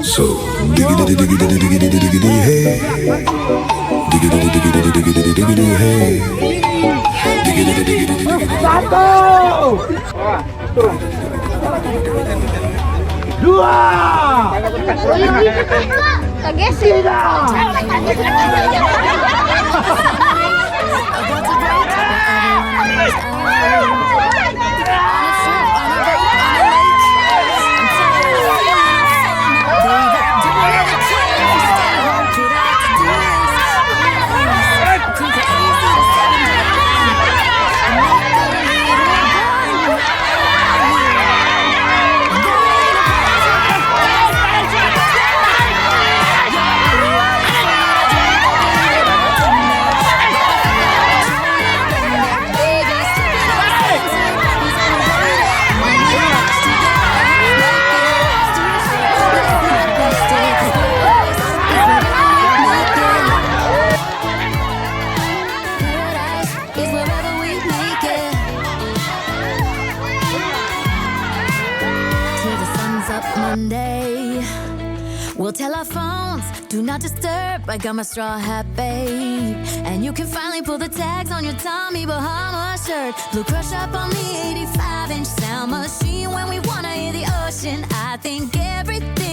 So diggity diggity diggity diggity hey, diggity diggity diggity diggity hey, diggity diggity diggity. Satu, dua, tiga. We'll tell our phones, do not disturb. I got my straw hat, babe. And you can finally pull the tags on your Tommy Bahama shirt. Blue crush up on the 85-inch sound machine. When we wanna hear the ocean, I think everything